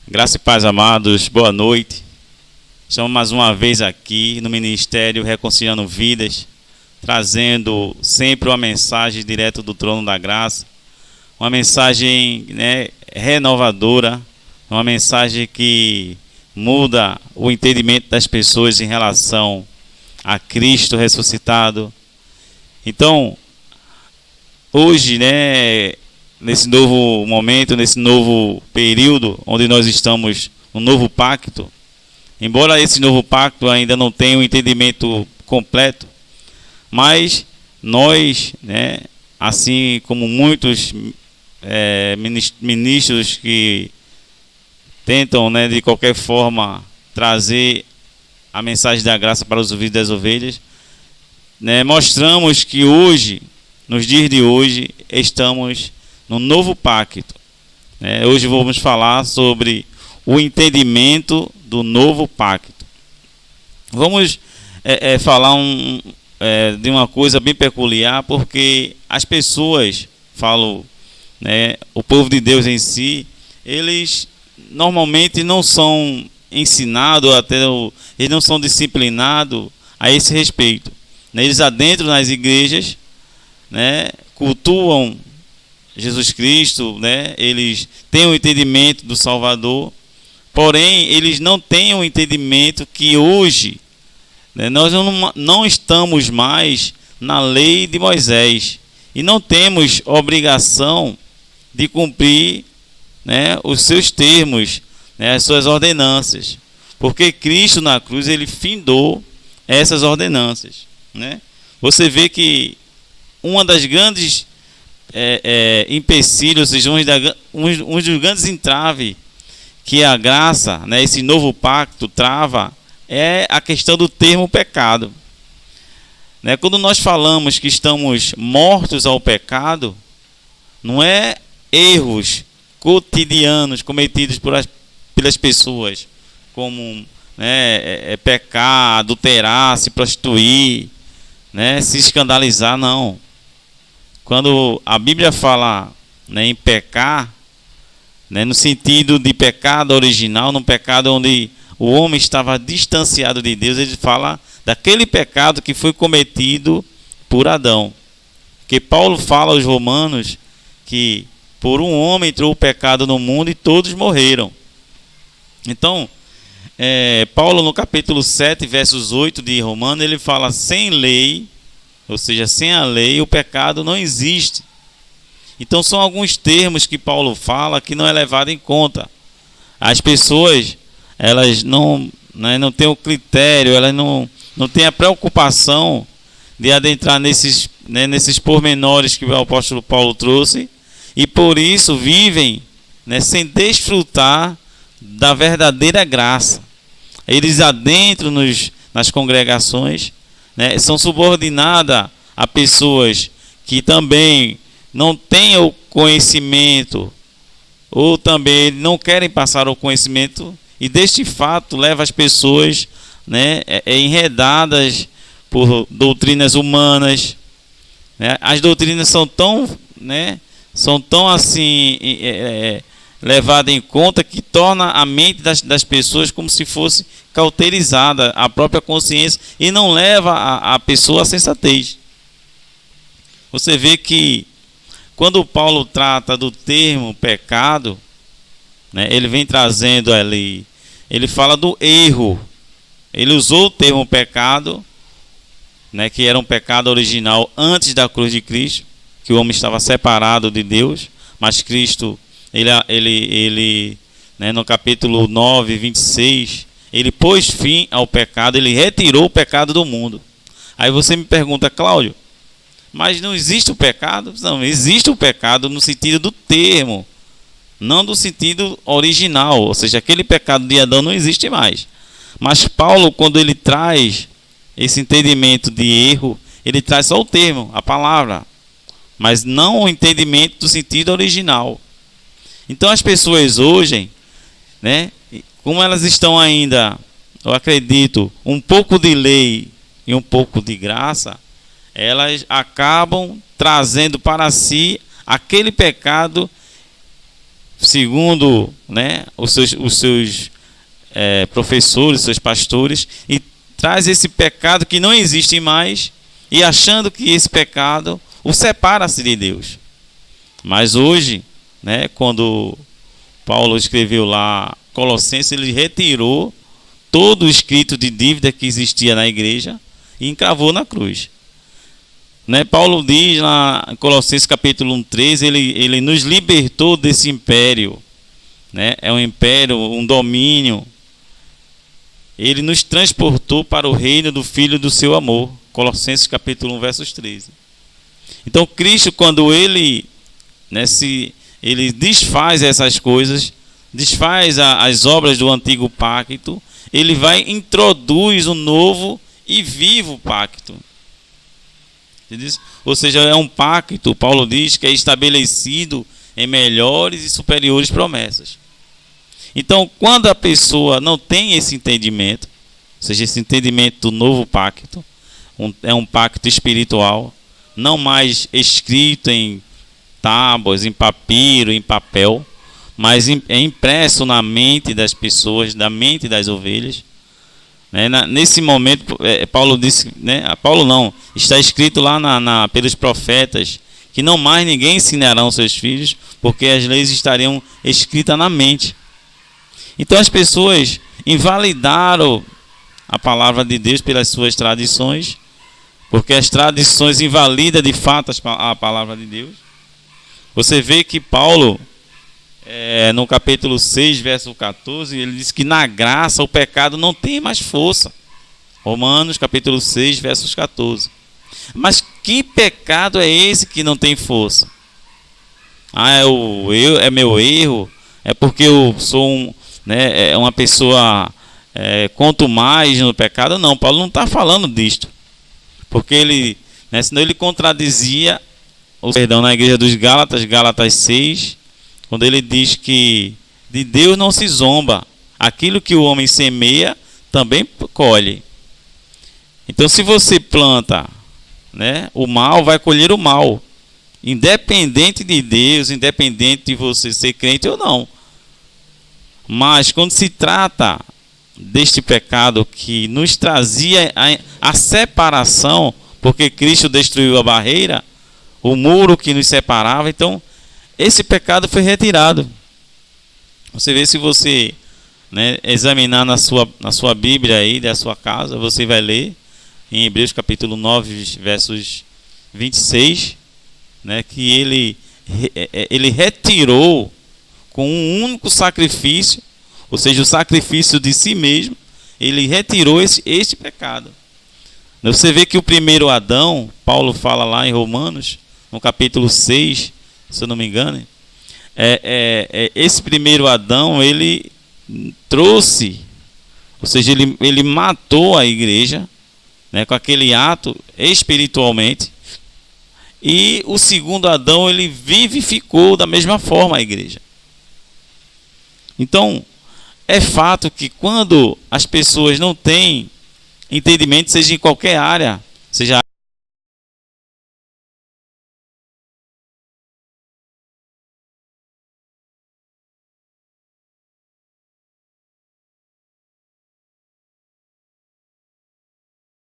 Graça e paz, amados, boa noite. Estamos mais uma vez aqui no Ministério Reconciliando Vidas, trazendo sempre uma mensagem direto do trono da graça, uma mensagem renovadora, uma mensagem que muda o entendimento das pessoas em relação a Cristo ressuscitado. Então, hoje, nesse novo momento, nesse novo período onde nós estamos no novo pacto, embora esse novo pacto ainda não tenha um entendimento completo, mas nós, assim como muitos ministros que tentam, de qualquer forma, trazer a mensagem da graça para os ouvidos das ovelhas, mostramos que hoje, nos dias de hoje, estamos no novo pacto. Hoje vamos falar sobre o entendimento do novo pacto. Vamos falar de uma coisa bem peculiar, porque as pessoas, o povo de Deus em si, eles normalmente não são ensinados, eles não são disciplinados a esse respeito. Eles adentram nas igrejas, cultuam Jesus Cristo, eles têm o entendimento do Salvador, porém eles não têm o entendimento que hoje nós não estamos mais na lei de Moisés e não temos obrigação de cumprir os seus termos, as suas ordenanças, porque Cristo na cruz ele findou essas ordenanças. Você vê que uma das grandes empecilhos, ou seja, um dos grandes entraves que a graça, esse novo pacto trava, é a questão do termo pecado. Quando nós falamos que estamos mortos ao pecado, não é erros cotidianos cometidos pelas pessoas, como pecar, adulterar, se prostituir, se escandalizar, não. Quando a Bíblia fala em pecar, no sentido de pecado original, no pecado onde o homem estava distanciado de Deus, ele fala daquele pecado que foi cometido por Adão. Porque Paulo fala aos Romanos que por um homem entrou o pecado no mundo e todos morreram. Então, Paulo no capítulo 7, versos 8 de Romanos, ele fala: sem lei, ou seja, sem a lei, o pecado não existe. Então são alguns termos que Paulo fala que não é levado em conta. As pessoas, elas não têm o critério, elas não têm a preocupação de adentrar nesses pormenores que o apóstolo Paulo trouxe, e por isso vivem sem desfrutar da verdadeira graça. Eles adentram nas congregações, são subordinadas a pessoas que também não têm o conhecimento, ou também não querem passar o conhecimento, e deste fato leva as pessoas enredadas por doutrinas humanas. As doutrinas são tão assim levadas em conta que torna a mente das pessoas como se fosse cauterizada, a própria consciência, e não leva a pessoa à sensatez. Você vê que quando Paulo trata do termo pecado, ele vem trazendo ali, ele fala do erro. Ele usou o termo pecado, que era um pecado original antes da cruz de Cristo, que o homem estava separado de Deus, mas Cristo, ele no capítulo 9, 26, ele pôs fim ao pecado, ele retirou o pecado do mundo. Aí você me pergunta: Cláudio, mas não existe o pecado? Não, existe o pecado no sentido do termo, não do sentido original, ou seja, aquele pecado de Adão não existe mais. Mas Paulo, quando ele traz esse entendimento de erro, ele traz só o termo, a palavra, mas não o entendimento do sentido original. Então as pessoas hoje, como elas estão ainda, eu acredito, um pouco de lei e um pouco de graça, elas acabam trazendo para si aquele pecado segundo, né, os seus professores, seus pastores, e traz esse pecado que não existe mais, e achando que esse pecado o separa-se de Deus. Mas hoje, né, quando Paulo escreveu lá Colossenses, ele retirou todo o escrito de dívida que existia na igreja e encravou na cruz. Né, Paulo diz lá em Colossenses capítulo 1:13, ele nos libertou desse império, né, é um império, um domínio. Ele nos transportou para o reino do Filho do seu amor. Colossenses capítulo 1, versos 13. Então Cristo, quando ele, né, ele desfaz essas coisas, desfaz as obras do antigo pacto, ele introduz um novo e vivo pacto. Ou seja, é um pacto, Paulo diz, que é estabelecido em melhores e superiores promessas. Então, quando a pessoa não tem esse entendimento, ou seja, esse entendimento do novo pacto, é um pacto espiritual, não mais escrito em tábuas, em papiro, em papel, mas é impresso na mente das pessoas, na mente das ovelhas. Né? Nesse momento, Paulo disse, né? Paulo não, está escrito lá pelos profetas, que não mais ninguém ensinará aos seus filhos, porque as leis estariam escritas na mente. Então as pessoas invalidaram a palavra de Deus pelas suas tradições, porque as tradições invalidam de fato a palavra de Deus. Você vê que Paulo, no capítulo 6, verso 14, ele diz que na graça o pecado não tem mais força. Romanos capítulo 6, versos 14. Mas que pecado é esse que não tem força? É meu erro, é porque eu sou uma pessoa quanto mais no pecado. Não, Paulo não está falando disto, porque ele, senão ele contradizia na igreja dos Gálatas 6, quando ele diz que de Deus não se zomba, aquilo que o homem semeia também colhe. Então, se você planta, o mal, vai colher o mal, independente de Deus, independente de você ser crente ou não. Mas quando se trata deste pecado que nos trazia a separação, porque Cristo destruiu a barreira, o muro que nos separava, então esse pecado foi retirado. Você vê, se você examinar na sua Bíblia aí da sua casa, você vai ler em Hebreus capítulo 9, versos 26, que ele retirou com um único sacrifício, ou seja, o sacrifício de si mesmo, ele retirou este pecado. Você vê que o primeiro Adão, Paulo fala lá em Romanos, no capítulo 6, se eu não me engano, esse primeiro Adão, ele trouxe, ou seja, ele matou a igreja, com aquele ato espiritualmente, e o segundo Adão, ele vivificou da mesma forma a igreja. Então, é fato que quando as pessoas não têm entendimento, seja em qualquer área, seja